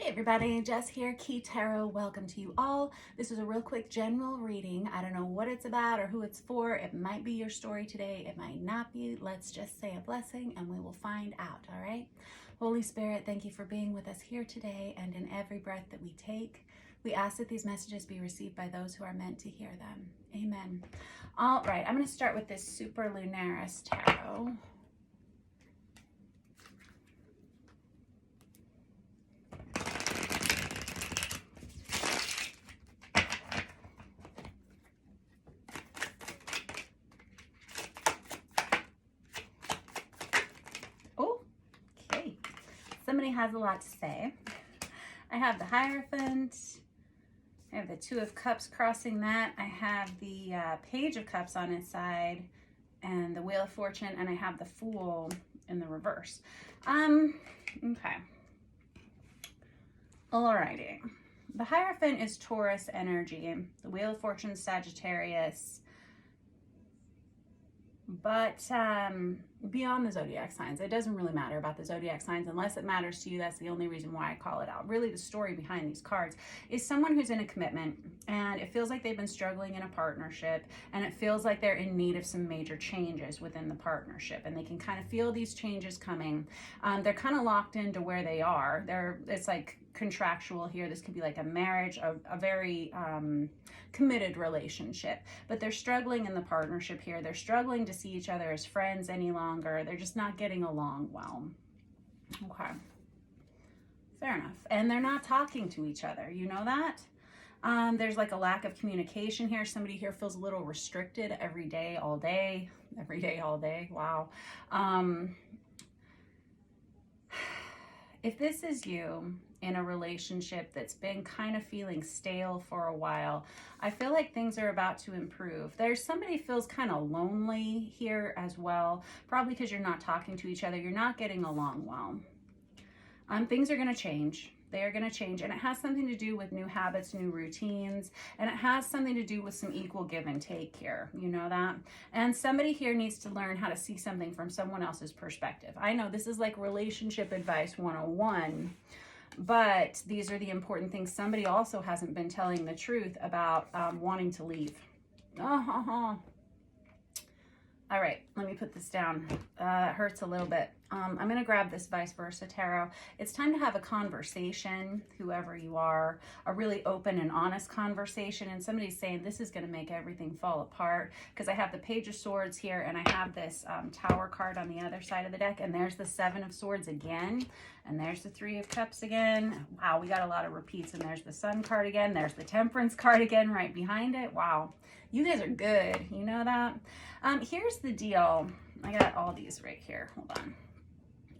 Everybody, Jess here, Key Tarot. Welcome to you all. This is a real quick general reading. I don't know what it's about or who it's for. It might be your story today. It might not be. Let's just say a blessing and we will find out, all right? Holy Spirit, thank you for being with us here today and in every breath that we take. We ask that these messages be received by those who are meant to hear them. Amen. All right, I'm going to start with this Super Lunaris Tarot. Somebody has a lot to say. I have the Hierophant. I have the Two of Cups crossing that. I have the Page of Cups on its side and the Wheel of Fortune, and I have the Fool in the reverse. Okay. Alrighty. The Hierophant is Taurus energy. The Wheel of Fortune is Sagittarius. But beyond the zodiac signs, it doesn't really matter about the zodiac signs unless it matters to you. That's the only reason why I call it out. Really, the story behind these cards is someone who's in a commitment and it feels like they've been struggling in a partnership and it feels like they're in need of some major changes within the partnership, and they can kind of feel these changes coming. They're kind of locked into where they are. It's like contractual here. This could be like a marriage, a very committed relationship, but they're struggling in the partnership here. They're struggling to see each other as friends any longer. They're just not getting along well. Okay, fair enough. And they're not talking to each other, you know that? There's like a lack of communication here. Somebody here feels a little restricted every day, all day, every day, all day. Wow. If this is you in a relationship that's been kind of feeling stale for a while, I feel like things are about to improve. There's somebody feels kind of lonely here as well, probably because you're not talking to each other. You're not getting along well. Things are going to change. They are going to change, and it has something to do with new habits, new routines, and it has something to do with some equal give and take here. You know that? And somebody here needs to learn how to see something from someone else's perspective. I know this is like relationship advice 101, but these are the important things. Somebody also hasn't been telling the truth about wanting to leave. All right, let me put this down. It hurts a little bit. I'm going to grab this Vice Versa Tarot. It's time to have a conversation, whoever you are, a really open and honest conversation. And somebody's saying this is going to make everything fall apart, because I have the Page of Swords here and I have this Tower card on the other side of the deck. And there's the Seven of Swords again. And there's the Three of Cups again. Wow, we got a lot of repeats. And there's the Sun card again. There's the Temperance card again right behind it. Wow, you guys are good. You know that? Here's the deal. I got all these right here. Hold on.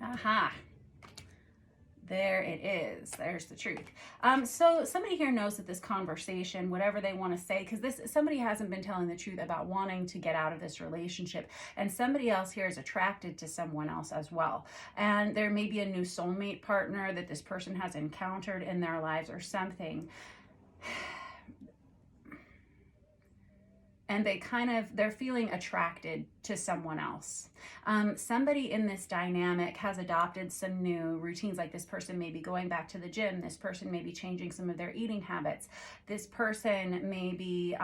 Aha. There it is. There's the truth. So somebody here knows that this conversation, whatever they want to say, because somebody hasn't been telling the truth about wanting to get out of this relationship, and somebody else here is attracted to someone else as well. And there may be a new soulmate partner that this person has encountered in their lives or something. And they're feeling attracted to someone else. Somebody in this dynamic has adopted some new routines, like this person may be going back to the gym. This person may be changing some of their eating habits. This person may be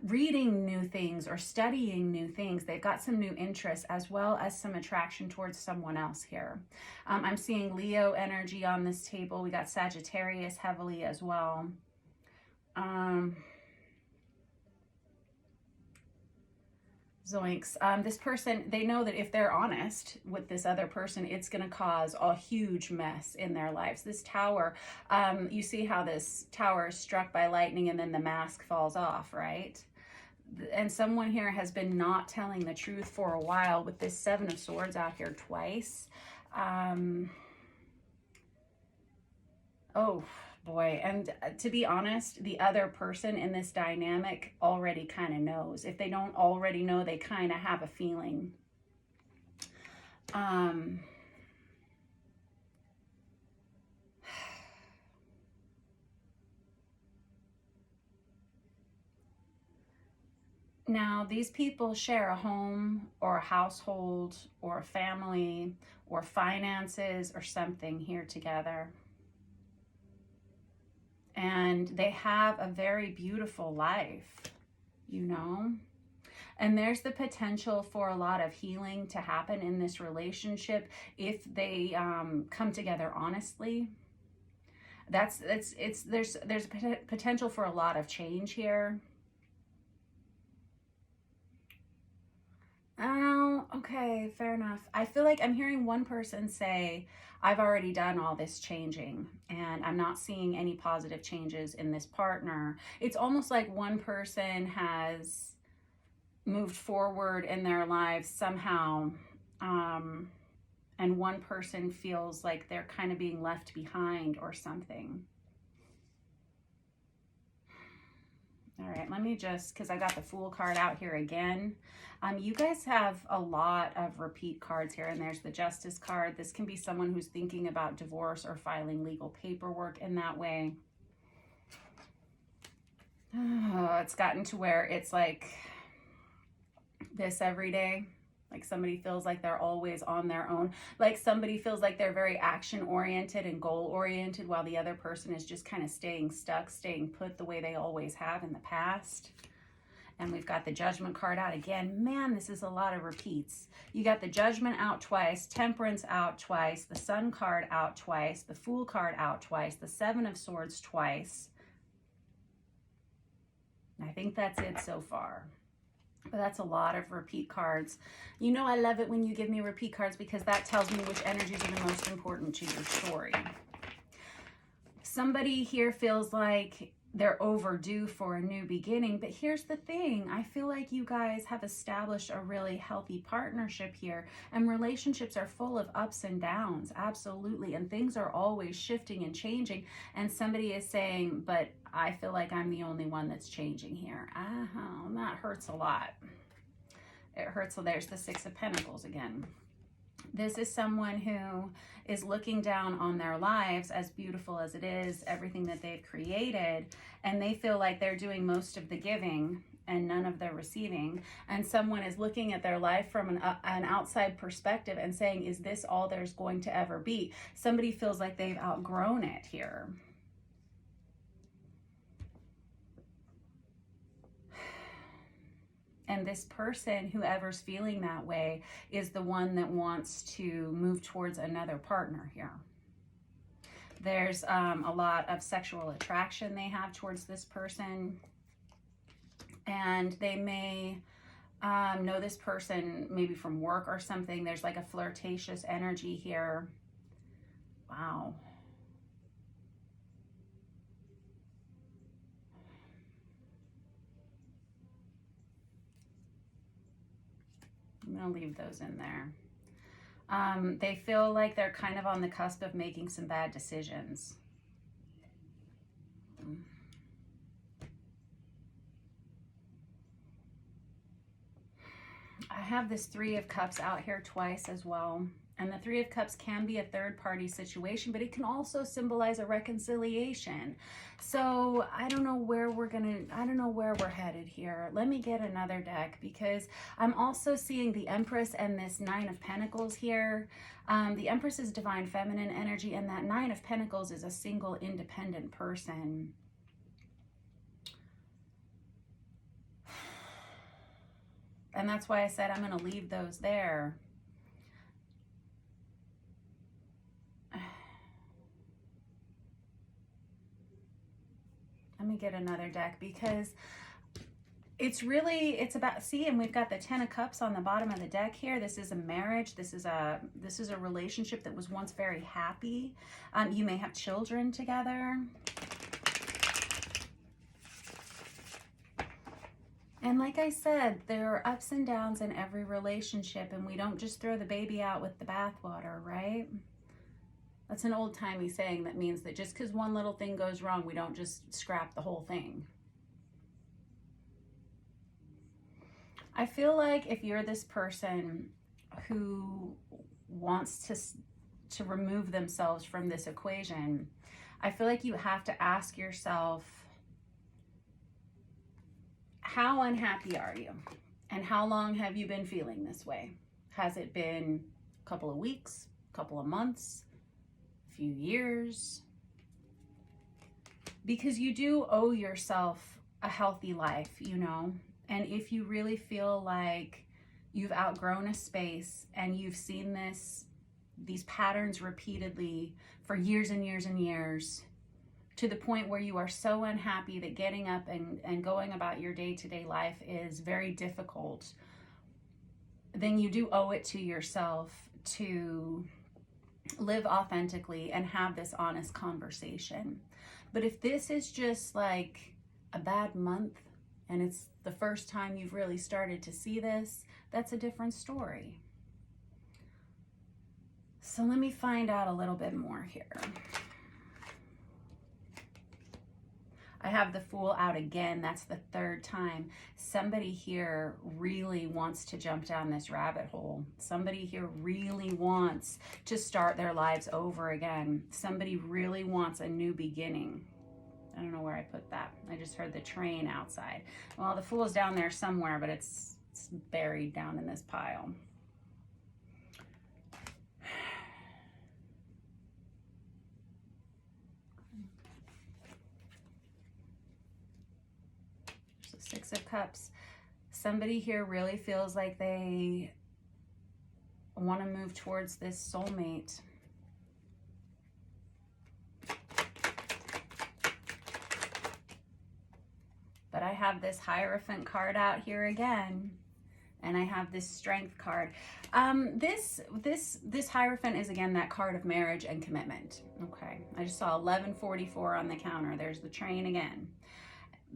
reading new things or studying new things. They've got some new interests as well as some attraction towards someone else here. I'm seeing Leo energy on this table. We got Sagittarius heavily as well. Zoinks. This person, they know that if they're honest with this other person, it's going to cause a huge mess in their lives. This tower, you see how this tower is struck by lightning and then the mask falls off, right? And someone here has been not telling the truth for a while with this Seven of Swords out here twice. Oh boy. And to be honest, the other person in this dynamic already kind of knows. If they don't already know, they kind of have a feeling. Now, these people share a home or a household or a family or finances or something here together. and they have a very beautiful life, you know? And there's the potential for a lot of healing to happen in this relationship if they come together honestly. There's potential for a lot of change here. Oh, okay, fair enough. I feel like I'm hearing one person say, I've already done all this changing and I'm not seeing any positive changes in this partner. It's almost like one person has moved forward in their lives somehow, and one person feels like they're kind of being left behind or something. All right, let me just, because I got the Fool card out here again. You guys have a lot of repeat cards here, and there's the Justice card. This can be someone who's thinking about divorce or filing legal paperwork in that way. Oh, it's gotten to where it's like this every day. Like somebody feels like they're always on their own. Like somebody feels like they're very action-oriented and goal-oriented while the other person is just kind of staying stuck, staying put the way they always have in the past. And we've got the Judgment card out again. Man, this is a lot of repeats. You got the Judgment out twice, Temperance out twice, the Sun card out twice, the Fool card out twice, the Seven of Swords twice. I think that's it so far. But that's a lot of repeat cards. You know I love it when you give me repeat cards because that tells me which energies are the most important to your story. Somebody here feels like they're overdue for a new beginning, but here's the thing. I feel like you guys have established a really healthy partnership here, and relationships are full of ups and downs, absolutely, and things are always shifting and changing, and somebody is saying, but I feel like I'm the only one that's changing here. That hurts a lot. It hurts. So there's the Six of Pentacles again. This is someone who is looking down on their lives, as beautiful as it is, everything that they've created, and they feel like they're doing most of the giving and none of the receiving. And someone is looking at their life from an outside perspective and saying, is this all there's going to ever be? Somebody feels like they've outgrown it here. And this person, whoever's feeling that way, is the one that wants to move towards another partner here. There's a lot of sexual attraction they have towards this person. And they may know this person maybe from work or something. There's like a flirtatious energy here. Wow. I'm going to leave those in there. They feel like they're kind of on the cusp of making some bad decisions. I have this Three of Cups out here twice as well. And the Three of Cups can be a third-party situation, but it can also symbolize a reconciliation. So I don't know where we're headed here. Let me get another deck because I'm also seeing the Empress and this Nine of Pentacles here. The Empress is divine feminine energy, and that Nine of Pentacles is a single independent person. And that's why I said I'm going to leave those there. Let me get another deck because it's about, see, and we've got the Ten of Cups on the bottom of the deck here. This is a marriage. This is a relationship that was once very happy. You may have children together. And like I said, there are ups and downs in every relationship, and we don't just throw the baby out with the bathwater, right? That's an old-timey saying that means that just because one little thing goes wrong, we don't just scrap the whole thing. I feel like if you're this person who wants to remove themselves from this equation, I feel like you have to ask yourself, how unhappy are you? And how long have you been feeling this way? Has it been a couple of weeks, a couple of months, a few years? because you do owe yourself a healthy life, you know. And if you really feel like you've outgrown a space and you've seen these patterns repeatedly for years and years and years, to the point where you are so unhappy that getting up and going about your day-to-day life is very difficult, then you do owe it to yourself to live authentically and have this honest conversation. But if this is just like a bad month and it's the first time you've really started to see this, that's a different story. So let me find out a little bit more here. I have the Fool out again. That's the third time. Somebody here really wants to jump down this rabbit hole. Somebody here really wants to start their lives over again. Somebody really wants a new beginning. I don't know where I put that. I just heard the train outside. Well, the Fool is down there somewhere, but it's buried down in this pile. Six of Cups. Somebody here really feels like they want to move towards this soulmate. But I have this Hierophant card out here again, and I have this Strength card. This Hierophant is again that card of marriage and commitment. Okay, I just saw 1144 on the counter. There's the train again.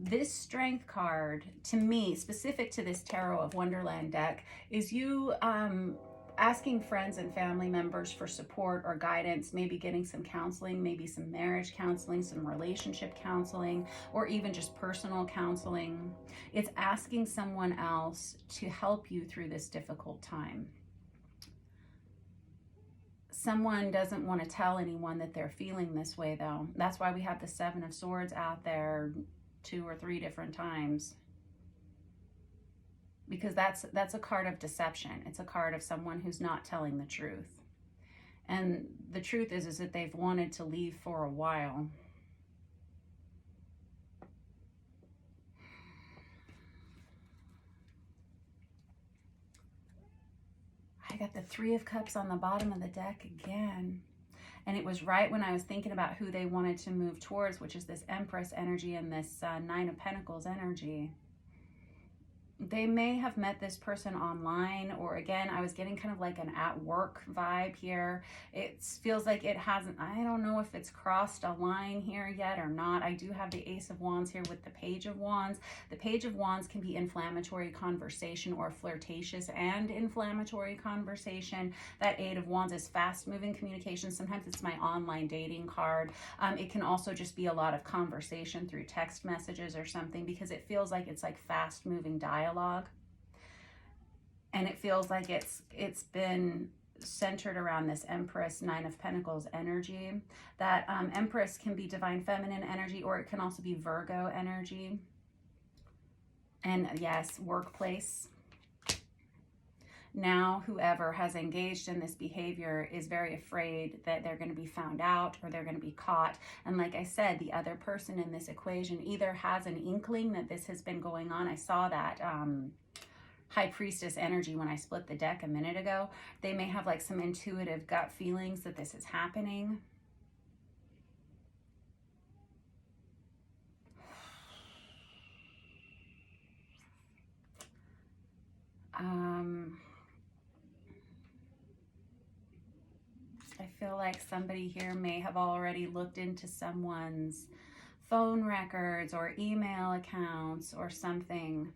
This Strength card, to me, specific to this Tarot of Wonderland deck, is you asking friends and family members for support or guidance, maybe getting some counseling, maybe some marriage counseling, some relationship counseling, or even just personal counseling. It's asking someone else to help you through this difficult time. Someone doesn't want to tell anyone that they're feeling this way, though. That's why we have the Seven of Swords out there 2 or 3 different times, because that's a card of deception. It's a card of someone who's not telling the truth. And the truth is that they've wanted to leave for a while. I got the Three of Cups on the bottom of the deck again. And it was right when I was thinking about who they wanted to move towards, which is this Empress energy and this Nine of Pentacles energy. They may have met this person online, or again, I was getting kind of like an at work vibe here. It feels like it hasn't, I don't know if it's crossed a line here yet or not. I do have the Ace of Wands here with the Page of Wands. The Page of Wands can be inflammatory conversation or flirtatious and inflammatory conversation. That Eight of Wands is fast moving communication. Sometimes it's my online dating card. It can also just be a lot of conversation through text messages or something, because it feels like it's like fast moving dialogue. And it feels like it's been centered around this Empress, Nine of Pentacles energy. That Empress can be divine feminine energy, or it can also be Virgo energy. And yes, workplace. Now, whoever has engaged in this behavior is very afraid that they're going to be found out or they're going to be caught. And like I said, the other person in this equation either has an inkling that this has been going on. I saw that High Priestess energy when I split the deck a minute ago. They may have like some intuitive gut feelings that this is happening. I feel like somebody here may have already looked into someone's phone records or email accounts or something.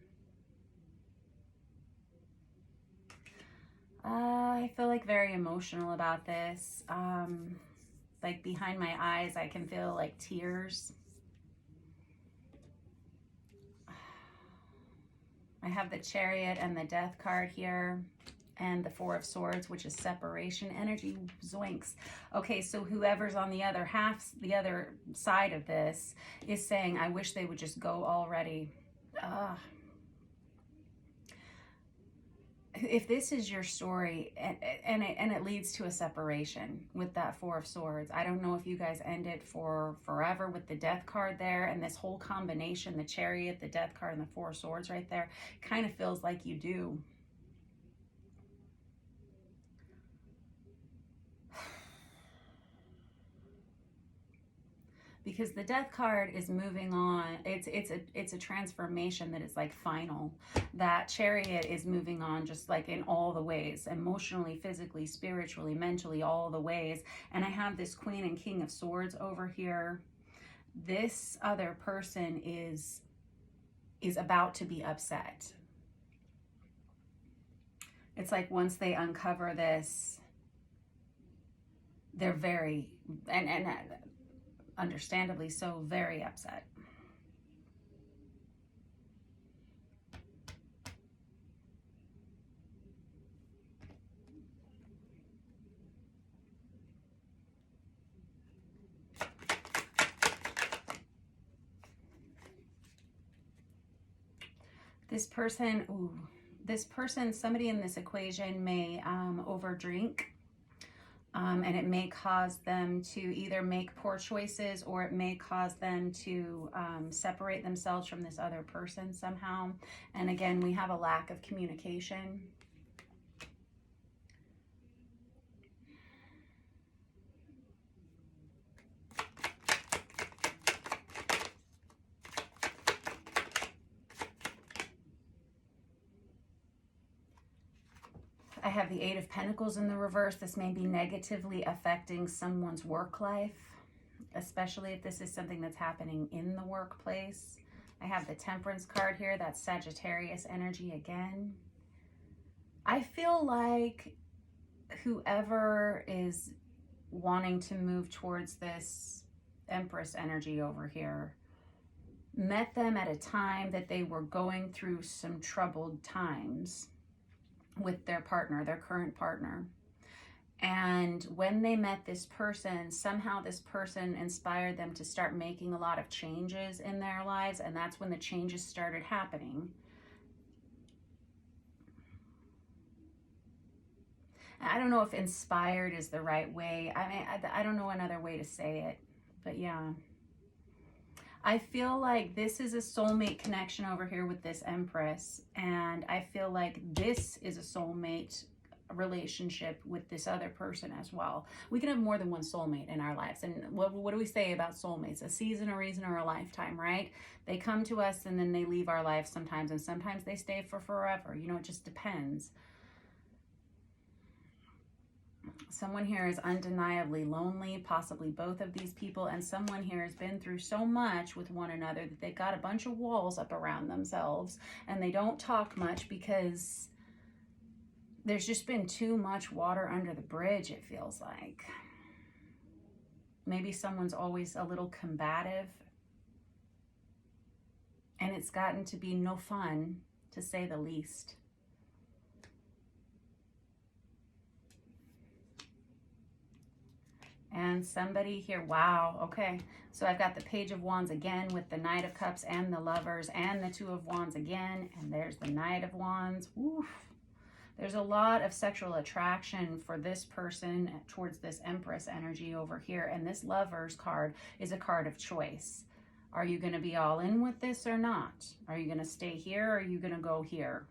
I feel like very emotional about this. Like behind my eyes, I can feel like tears. I have the Chariot and the Death card here, and the Four of Swords, which is separation energy. Zoinks. Okay, so whoever's on the other side of this is saying, I wish they would just go already. if this is your story, and it leads to a separation with that Four of Swords, I don't know if you guys end it for forever with the Death card there, and this whole combination, the Chariot, the Death card, and the Four of Swords right there, kind of feels like you do. Because the Death card is moving on. It's a transformation that is like final. That Chariot is moving on just like in all the ways, emotionally, physically, spiritually, mentally, all the ways. And I have this Queen and King of Swords over here. This other person is about to be upset. It's like once they uncover this, they're very, and understandably so, very upset. This person, somebody in this equation may overdrink. And it may cause them to either make poor choices, or it may cause them to separate themselves from this other person somehow. And again, we have a lack of communication. I have the Eight of Pentacles in the reverse. This may be negatively affecting someone's work life, especially if this is something that's happening in the workplace. I have the Temperance card here. That's Sagittarius energy again. I feel like whoever is wanting to move towards this Empress energy over here met them at a time that they were going through some troubled times with their partner, their current partner. And when they met this person, somehow this person inspired them to start making a lot of changes in their lives, and that's when the changes started happening. I don't know if inspired is the right way. I mean, I don't know another way to say it, but yeah. I feel like this is a soulmate connection over here with this Empress, and I feel like this is a soulmate relationship with this other person as well. We can have more than one soulmate in our lives, and what do we say about soulmates? A season, a reason, or a lifetime, right? They come to us and then they leave our lives sometimes, and sometimes they stay for forever. You know, it just depends. Someone here is undeniably lonely, possibly both of these people, and someone here has been through so much with one another that they've got a bunch of walls up around themselves, and they don't talk much because there's just been too much water under the bridge, it feels like. Maybe someone's always a little combative, and it's gotten to be no fun, to say the least. And somebody here, wow, okay. So I've got the Page of Wands again with the Knight of Cups and the Lovers, and the Two of Wands again, and there's the Knight of Wands. Oof. There's a lot of sexual attraction for this person towards this Empress energy over here, and this Lovers card is a card of choice. Are you going to be all in with this or not? Are you going to stay here, or are you going to go here?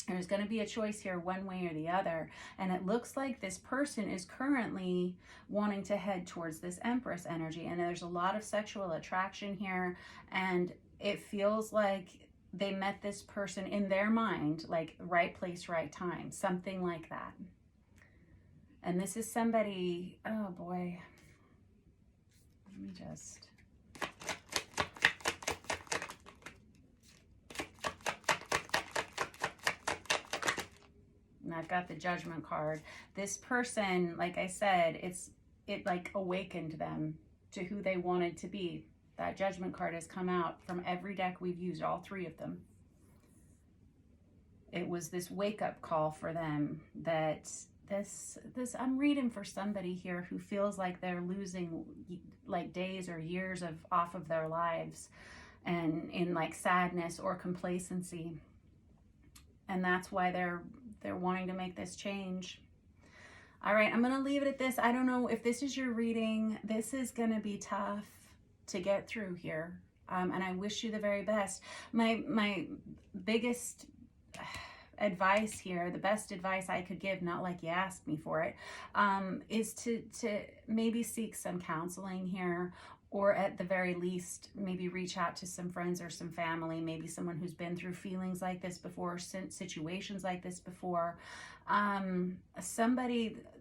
There's going to be a choice here one way or the other, and it looks like this person is currently wanting to head towards this Empress energy, and there's a lot of sexual attraction here, and it feels like they met this person in their mind, like right place, right time, something like that. And this is somebody, oh boy, let me just... And I've got the Judgment card. This person, like I said, it like awakened them to who they wanted to be. That Judgment card has come out from every deck we've used, all three of them. It was this wake-up call for them that this I'm reading for somebody here who feels like they're losing like days or years off of their lives, and in like sadness or complacency. And that's why they're They're wanting to make this change. All right, I'm going to leave it at this. I don't know if this is your reading. This is going to be tough to get through here. And I wish you the very best. My biggest advice here, the best advice I could give, not like you asked me for it, is to maybe seek some counseling here, or at the very least, maybe reach out to some friends or some family, maybe someone who's been through feelings like this before, situations like this before.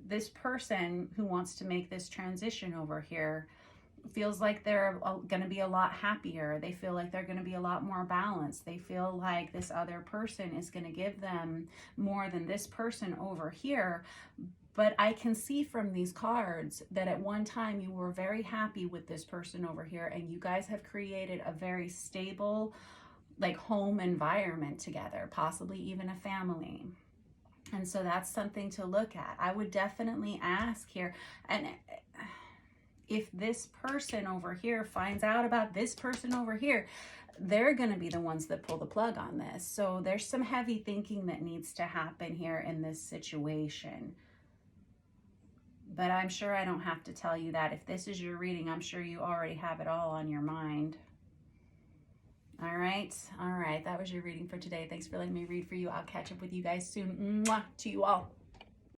This person who wants to make this transition over here feels like they're going to be a lot happier. They feel like they're going to be a lot more balanced. They feel like this other person is going to give them more than this person over here. But I can see from these cards that at one time you were very happy with this person over here, and you guys have created a very stable, like, home environment together, possibly even a family. And so that's something to look at. I would definitely ask here, and if this person over here finds out about this person over here, they're going to be the ones that pull the plug on this. So there's some heavy thinking that needs to happen here in this situation. But I'm sure I don't have to tell you that. If this is your reading, I'm sure you already have it all on your mind. All right. That was your reading for today. Thanks for letting me read for you. I'll catch up with you guys soon. Mwah, to you all.